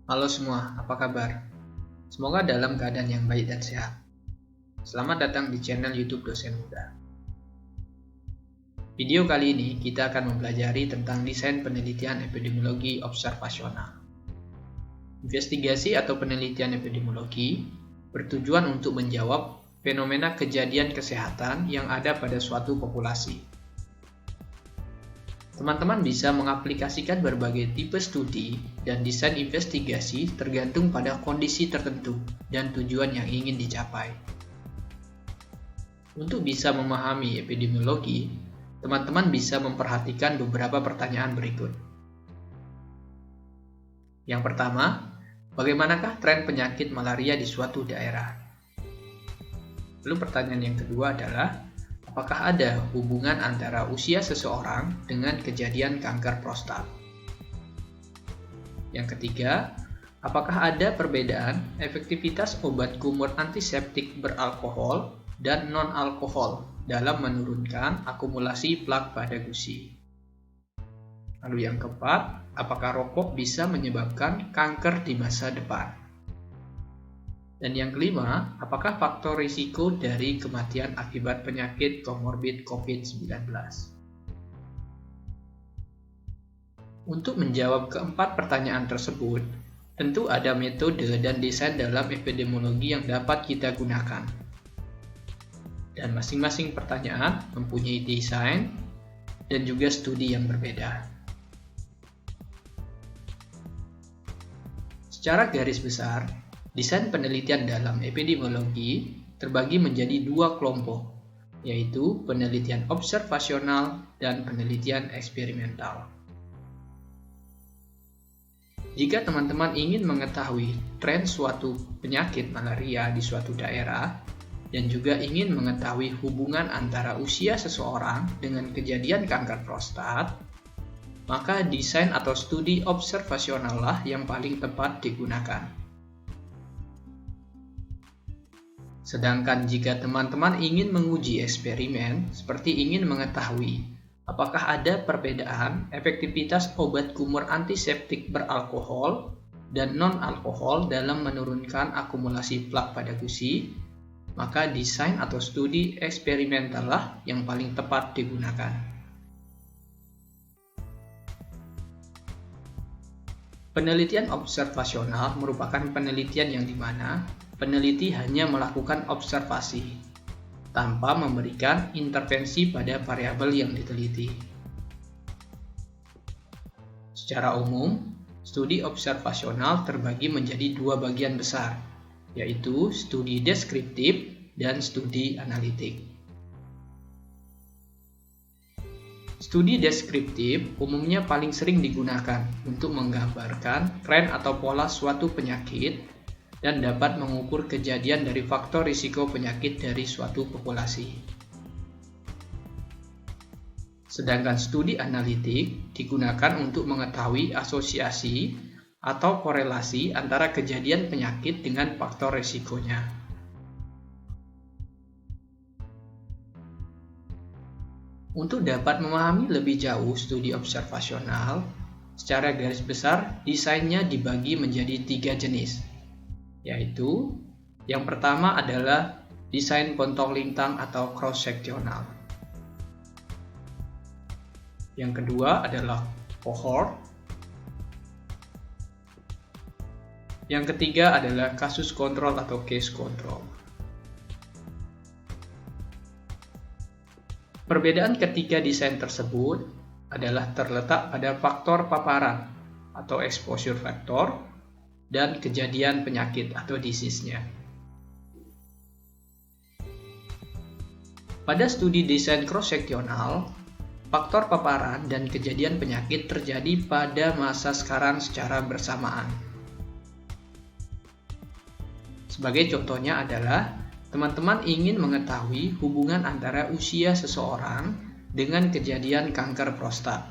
Halo semua, apa kabar? Semoga dalam keadaan yang baik dan sehat. Selamat datang di channel YouTube Dosen Muda. Video kali ini kita akan mempelajari tentang desain penelitian epidemiologi observasional. Investigasi atau penelitian epidemiologi bertujuan untuk menjawab fenomena kejadian kesehatan yang ada pada suatu populasi. Teman-teman bisa mengaplikasikan berbagai tipe studi dan desain investigasi tergantung pada kondisi tertentu dan tujuan yang ingin dicapai. Untuk bisa memahami epidemiologi, teman-teman bisa memperhatikan beberapa pertanyaan berikut. Yang pertama, bagaimanakah tren penyakit malaria di suatu daerah? Lalu pertanyaan yang kedua adalah, apakah ada hubungan antara usia seseorang dengan kejadian kanker prostat? Yang ketiga, apakah ada perbedaan efektivitas obat kumur antiseptik beralkohol dan non-alkohol dalam menurunkan akumulasi plak pada gusi? Lalu yang keempat, apakah rokok bisa menyebabkan kanker di masa depan? Dan yang kelima, apakah faktor risiko dari kematian akibat penyakit komorbid COVID-19? Untuk menjawab keempat pertanyaan tersebut, tentu ada metode dan desain dalam epidemiologi yang dapat kita gunakan. Dan masing-masing pertanyaan mempunyai desain dan juga studi yang berbeda. Secara garis besar, desain penelitian dalam epidemiologi terbagi menjadi dua kelompok, yaitu penelitian observasional dan penelitian eksperimental. Jika teman-teman ingin mengetahui tren suatu penyakit malaria di suatu daerah, dan juga ingin mengetahui hubungan antara usia seseorang dengan kejadian kanker prostat, maka desain atau studi observasional lah yang paling tepat digunakan. Sedangkan jika teman-teman ingin menguji eksperimen, seperti ingin mengetahui apakah ada perbedaan efektivitas obat kumur antiseptik beralkohol dan non-alkohol dalam menurunkan akumulasi plak pada gusi, maka desain atau studi eksperimental lah yang paling tepat digunakan. Penelitian observasional merupakan penelitian yang dimana peneliti hanya melakukan observasi, tanpa memberikan intervensi pada variabel yang diteliti. Secara umum, studi observasional terbagi menjadi dua bagian besar, yaitu studi deskriptif dan studi analitik. Studi deskriptif umumnya paling sering digunakan untuk menggambarkan tren atau pola suatu penyakit dan dapat mengukur kejadian dari faktor risiko penyakit dari suatu populasi. Sedangkan studi analitik digunakan untuk mengetahui asosiasi atau korelasi antara kejadian penyakit dengan faktor risikonya. Untuk dapat memahami lebih jauh studi observasional, secara garis besar desainnya dibagi menjadi 3 jenis, yaitu yang pertama adalah desain pontong lintang atau cross-sectional. Yang kedua adalah cohort. Yang ketiga adalah kasus kontrol atau case control. Perbedaan ketiga desain tersebut adalah terletak pada faktor paparan atau exposure factor dan kejadian penyakit atau disease-nya. Pada studi desain cross-sectional, faktor paparan dan kejadian penyakit terjadi pada masa sekarang secara bersamaan. Sebagai contohnya adalah teman-teman ingin mengetahui hubungan antara usia seseorang dengan kejadian kanker prostat,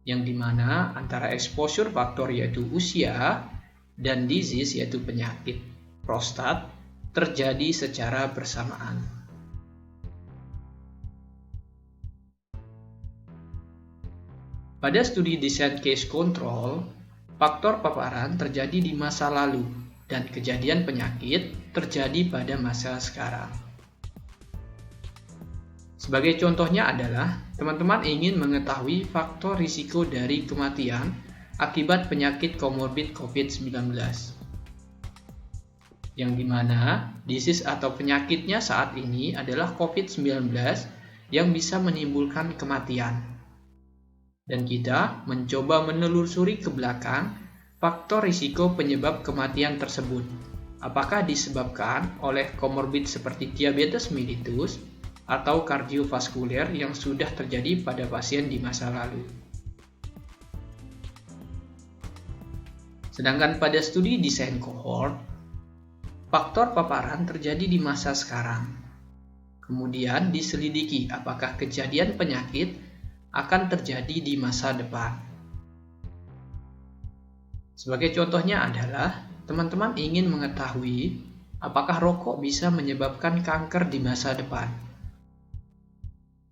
yang dimana antara exposure faktor yaitu usia dan disease yaitu penyakit prostat terjadi secara bersamaan. Pada studi desain case control, faktor paparan terjadi di masa lalu dan kejadian penyakit terjadi pada masa sekarang. Sebagai contohnya adalah, teman-teman ingin mengetahui faktor risiko dari kematian akibat penyakit komorbid COVID-19. Yang dimana disease atau penyakitnya saat ini adalah COVID-19 yang bisa menimbulkan kematian. Dan kita mencoba menelusuri ke belakang faktor risiko penyebab kematian tersebut. Apakah disebabkan oleh komorbid seperti diabetes mellitus atau kardiovaskuler yang sudah terjadi pada pasien di masa lalu. Sedangkan pada studi desain cohort, faktor paparan terjadi di masa sekarang. Kemudian diselidiki apakah kejadian penyakit akan terjadi di masa depan. Sebagai contohnya adalah, teman-teman ingin mengetahui apakah rokok bisa menyebabkan kanker di masa depan.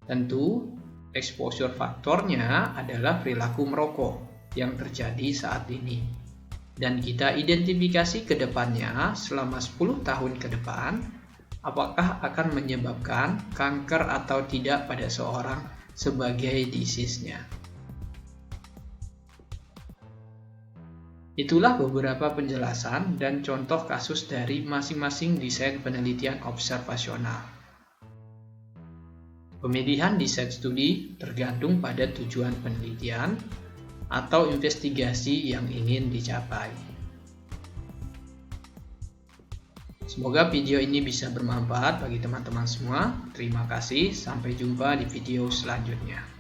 Tentu, exposure faktornya adalah perilaku merokok yang terjadi saat ini. Dan kita identifikasi ke depannya selama 10 tahun ke depan, apakah akan menyebabkan kanker atau tidak pada seorang sebagai disease-nya. Itulah beberapa penjelasan dan contoh kasus dari masing-masing desain penelitian observasional. Pemilihan desain studi tergantung pada tujuan penelitian atau investigasi yang ingin dicapai. Semoga video ini bisa bermanfaat bagi teman-teman semua. Terima kasih, sampai jumpa di video selanjutnya.